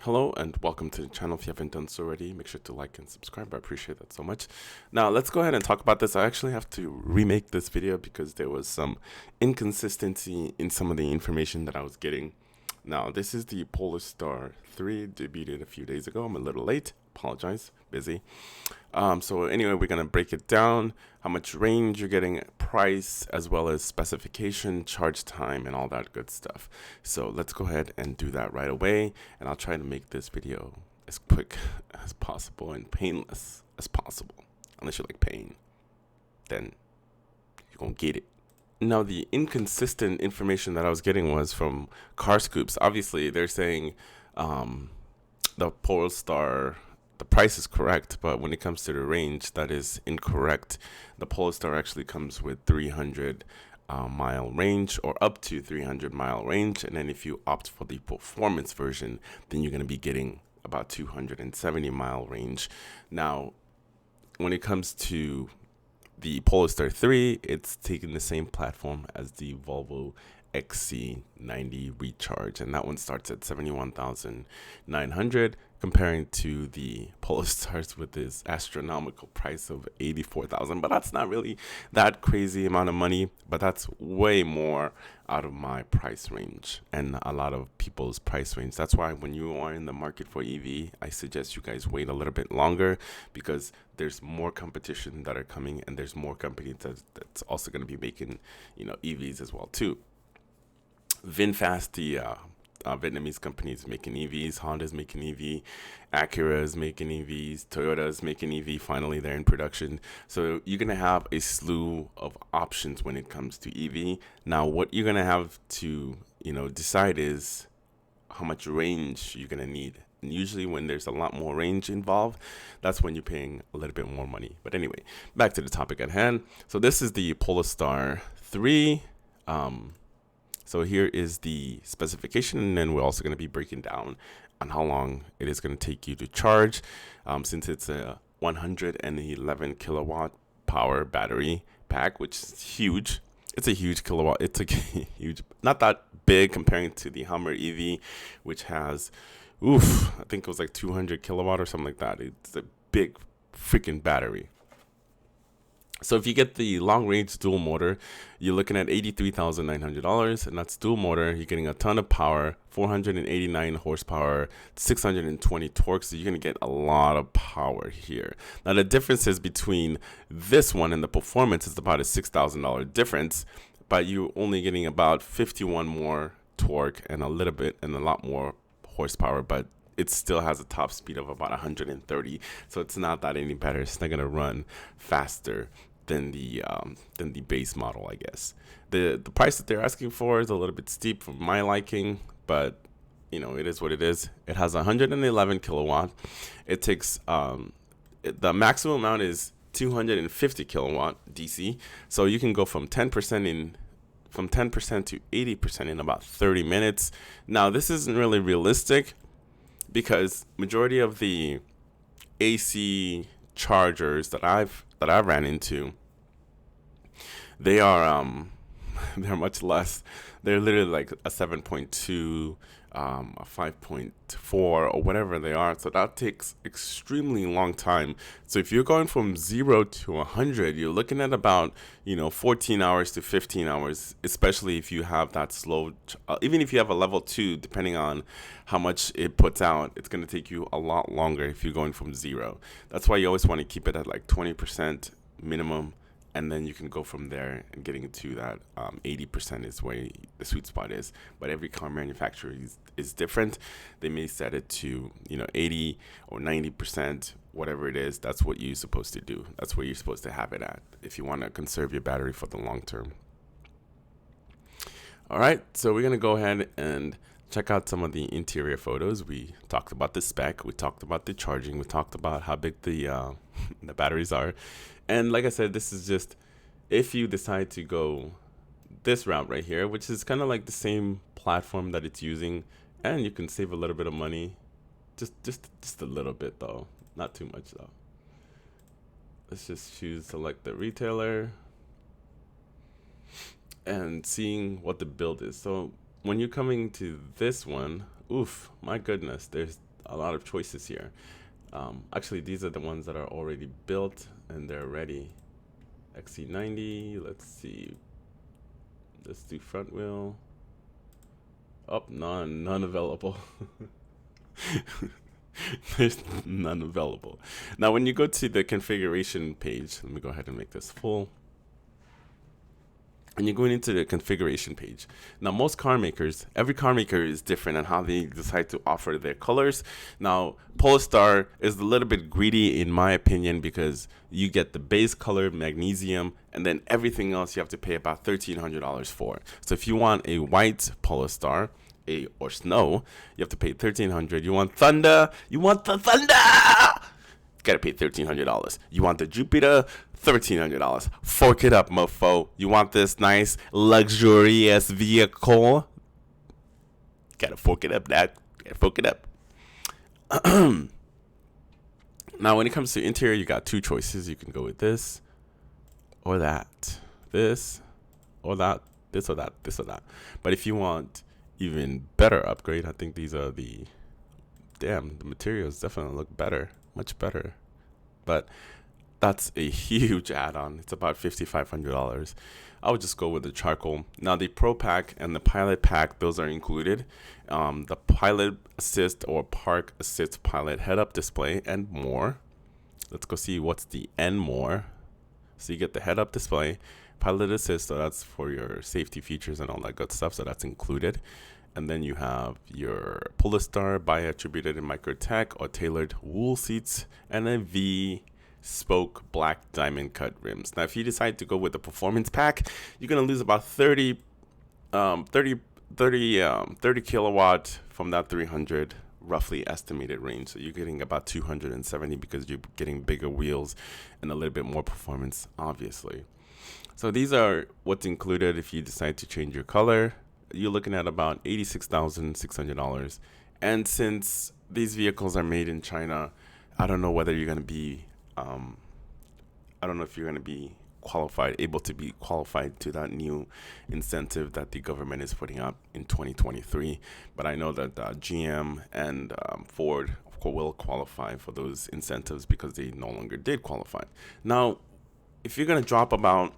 Hello and welcome to the channel. If you haven't done so already, make sure to like and subscribe. I appreciate that so much. Now let's go ahead and talk about this. I actually have to remake this video because there was some inconsistency in some of the information that I was getting. Now this is the Polestar 3, debuted a few days ago. I'm a little late, apologize, busy. So anyway, we're gonna break it down, how much range you're getting, price, as well as specification, charge time, and all that good stuff. So let's go ahead and do that right away, and I'll try to make this video as quick as possible and painless as possible. Unless you like pain, then you're gonna get it. Now, the inconsistent information that I was getting was from Car Scoops. Obviously, they're saying the Polestar, the price is correct, but when it comes to the range, that is incorrect. The Polestar actually comes with 300 mile range, or up to 300 mile range, and then if you opt for the performance version, then you're going to be getting about 270 mile range. Now, when it comes to the Polestar 3, it's taking the same platform as the Volvo XC90 Recharge, and that one starts at 71,900, comparing to the Polestars with this astronomical price of 84,000. But that's not really that crazy amount of money, but that's way more out of my price range and a lot of people's price range. That's why when you are in the market for EV, I suggest you guys wait a little bit longer, because there's more competition that are coming, and there's more companies that's also going to be making, EVs as well too. VinFast, the Vietnamese company, is making EVs. Honda's making EV. Acura is making EVs. Toyota's making EV. Finally, they're in production. So you're going to have a slew of options when it comes to EV. Now, what you're going to have to, decide is how much range you're going to need. And usually when there's a lot more range involved, that's when you're paying a little bit more money. But anyway, back to the topic at hand. So this is the Polestar 3. So here is the specification, and then we're also going to be breaking down on how long it is going to take you to charge, since it's a 111 kilowatt power battery pack, which is huge. It's a huge kilowatt. It's a huge, not that big comparing to the Hummer EV, which has, I think it was like 200 kilowatt or something like that. It's a big freaking battery. So if you get the long range dual motor, you're looking at $83,900, and that's dual motor. You're getting a ton of power, 489 horsepower, 620 torque. So you're going to get a lot of power here. Now the differences between this one and the performance is about a $6,000 difference, but you're only getting about 51 more torque and a lot more horsepower, but it still has a top speed of about 130. So it's not that any better. It's not going to run faster than the base model, I guess. The price that they're asking for is a little bit steep for my liking, but it is what it is. It has 111 kilowatt. It takes the maximum amount is 250 kilowatt DC. So you can go from 10% to 80% in about 30 minutes. Now this isn't really realistic, because majority of the AC chargers that I've ran into, they are they're much less. They're literally like a 7.2, a 5.4, or whatever they are. So that takes extremely long time. So if you're going from 0 to 100, you're looking at about 14 hours to 15 hours, especially if you have that slow. Even if you have a level 2, depending on how much it puts out, it's going to take you a lot longer if you're going from 0. That's why you always want to keep it at like 20% minimum, and then you can go from there, and getting to that 80% is where the sweet spot is. But every car manufacturer is different. They may set it to 80 or 90%, whatever it is. That's what you're supposed to do. That's where you're supposed to have it at if you want to conserve your battery for the long term. All right, so we're gonna go ahead and check out some of the interior photos. We talked about the spec, we talked about the charging, we talked about how big the the batteries are. And like I said, this is just if you decide to go this route right here, which is kind of like the same platform that it's using, and you can save a little bit of money, just a little bit though, not too much though. Let's just select the retailer and seeing what the build is. So when you're coming to this one, my goodness, there's a lot of choices here. Actually, these are the ones that are already built and they're ready. XC90. Let's see. Let's do front wheel. Oh, none available. There's none available. Now, when you go to the configuration page, let me go ahead and make this full. And you're going into the configuration page. Now, most car makers, every car maker is different on how they decide to offer their colors. Now, Polestar is a little bit greedy, in my opinion, because you get the base color, magnesium, and then everything else you have to pay about $1,300 for. So if you want a white Polestar, or snow, you have to pay $1,300. You want thunder? You want the thunder? Gotta pay $1,300. You want the Jupiter? $1,300. Fork it up, mofo. You want this nice, luxurious vehicle? Gotta fork it up, Dad. Gotta fork it up. Now, when it comes to interior, you got two choices. You can go with this or that. This or that. This or that. This or that. But if you want even better upgrade, I think these are the materials definitely look better, much better. But that's a huge add-on. It's about $5,500. I would just go with the charcoal. Now, the Pro Pack and the Pilot Pack, those are included. The Pilot Assist or Park Assist Pilot head-up display and more. Let's go see what's the and more. So you get the head-up display, Pilot Assist, so that's for your safety features and all that good stuff, so that's included. And then you have your Polestar bi-attributed and micro-tech or tailored wool seats and a V-spoke black diamond cut rims. Now, if you decide to go with the performance pack, you're going to lose about 30 kilowatt from that 300 roughly estimated range. So you're getting about 270 because you're getting bigger wheels and a little bit more performance, obviously. So these are what's included if you decide to change your color. You're looking at about $86,600. And since these vehicles are made in China, I don't know whether you're going to be, I don't know if you're going to be able to be qualified to that new incentive that the government is putting up in 2023. But I know that GM and Ford will qualify for those incentives because they no longer did qualify. Now, if you're going to drop about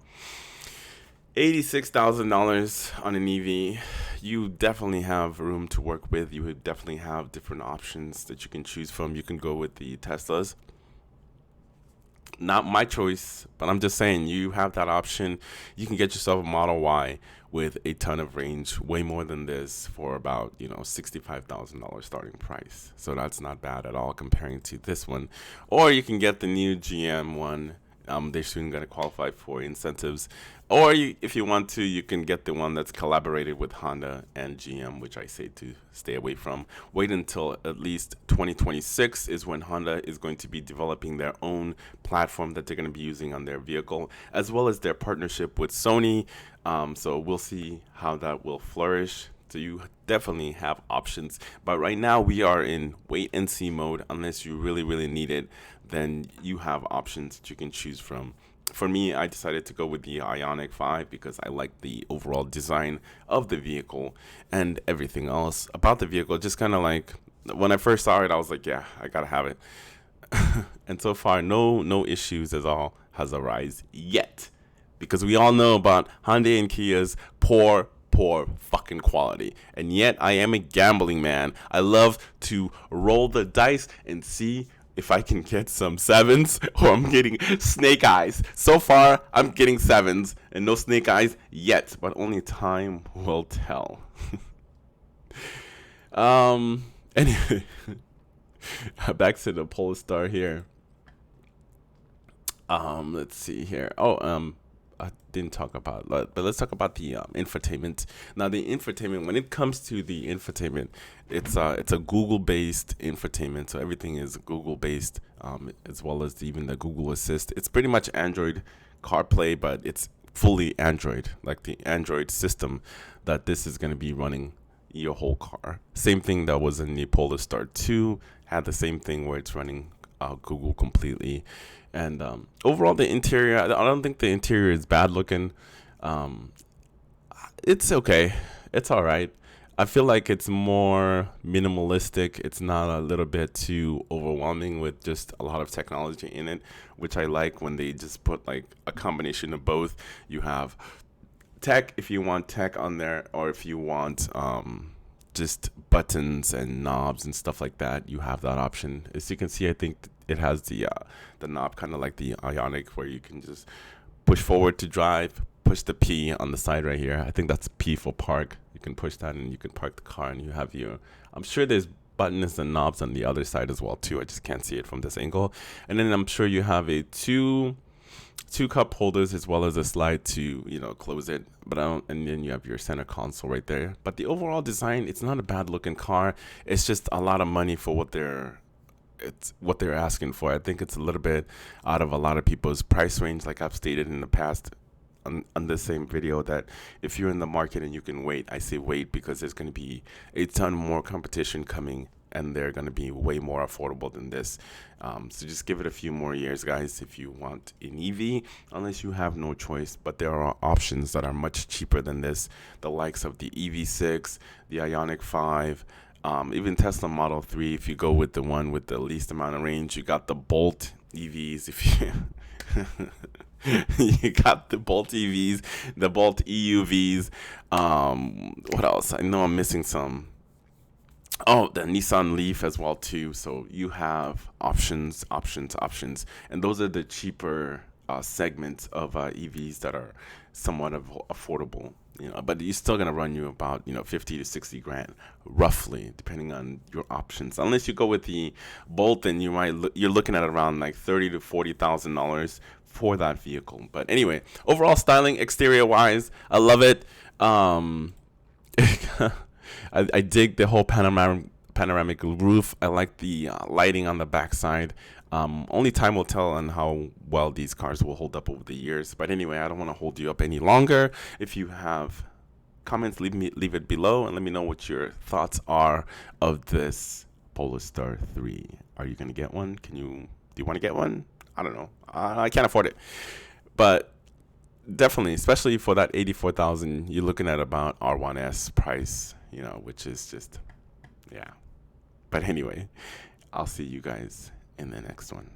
$86,000 on an EV, you definitely have room to work with. You would definitely have different options that you can choose from. You can go with the Teslas. Not my choice, but I'm just saying you have that option. You can get yourself a Model Y with a ton of range, way more than this, for about $65,000 starting price. So that's not bad at all comparing to this one. Or you can get the new GM one. They're soon going to qualify for incentives. Or if you want to, you can get the one that's collaborated with Honda and GM, which I say to stay away from. Wait until at least 2026 is when Honda is going to be developing their own platform that they're going to be using on their vehicle, as well as their partnership with Sony. So we'll see how that will flourish. So you definitely have options. But right now we are in wait and see mode. Unless you really, really need it, then you have options that you can choose from. For me, I decided to go with the Ioniq 5 because I like the overall design of the vehicle and everything else about the vehicle. Just kind of like when I first saw it, I was like, yeah, I gotta have it. And so far, no issues at all has arisen yet, because we all know about Hyundai and Kia's poor fucking quality. And yet I am a gambling man. I love to roll the dice and see if I can get some sevens or I'm getting snake eyes. So far, I'm getting sevens and no snake eyes yet, but only time will tell. Anyway, back to the Polestar here. Let's see here. I didn't talk about, but let's talk about the infotainment. Now, the infotainment, when it comes to the infotainment, it's a Google-based infotainment, so everything is Google-based, as well as even the Google Assist. It's pretty much Android CarPlay, but it's fully Android, like the Android system that this is going to be running your whole car. Same thing that was in the Polestar 2, had the same thing where it's running Google completely. And overall, the interior, I don't think the interior is bad looking. It's okay. It's all right. I feel like it's more minimalistic. It's not a little bit too overwhelming with just a lot of technology in it, which I like when they just put like a combination of both. You have tech if you want tech on there, or if you want just buttons and knobs and stuff like that, you have that option. As you can see, I think it has the knob kind of like the Ionic, where you can just push forward to drive, push the P on the side right here. I think that's P for park. You can push that and you can park the car, and you have your, I'm sure there's buttons and knobs on the other side as well too. I just can't see it from this angle. And then I'm sure you have a two cup holders, as well as a slide to, you know, close it. But I don't, and then you have your center console right there. But the overall design, it's not a bad looking car. It's just a lot of money for what they're asking for. I think it's a little bit out of a lot of people's price range, like I've stated in the past on this same video, that if you're in the market and you can wait, I say wait, because there's going to be a ton more competition coming, and they're going to be way more affordable than this. So just give it a few more years, guys, if you want an EV, unless you have no choice. But there are options that are much cheaper than this, the likes of the EV6, the Ioniq 5, even Tesla Model 3. If you go with the one with the least amount of range, you got the Bolt EVs. If you you got the Bolt EVs, the Bolt EUVs. What else? I know I'm missing some. Oh, the Nissan Leaf as well too. So you have options, and those are the cheaper segments of EVs that are somewhat affordable. You know, but it's still gonna run you about, you know, 50 to 60 grand roughly, depending on your options. Unless you go with the Bolt, then you're looking at around like $30,000 to $40,000 for that vehicle. But anyway, overall styling, exterior wise, I love it. I dig the whole panoramic roof. I like the lighting on the backside. Only time will tell on how well these cars will hold up over the years. But anyway, I don't want to hold you up any longer. If you have comments, leave it below, and let me know what your thoughts are of this Polestar 3. Are you gonna get one? Do you want to get one? I don't know. I can't afford it, but definitely, especially for that 84,000, you're looking at about R1S price, you know, which is just, yeah. But anyway, I'll see you guys in the next one.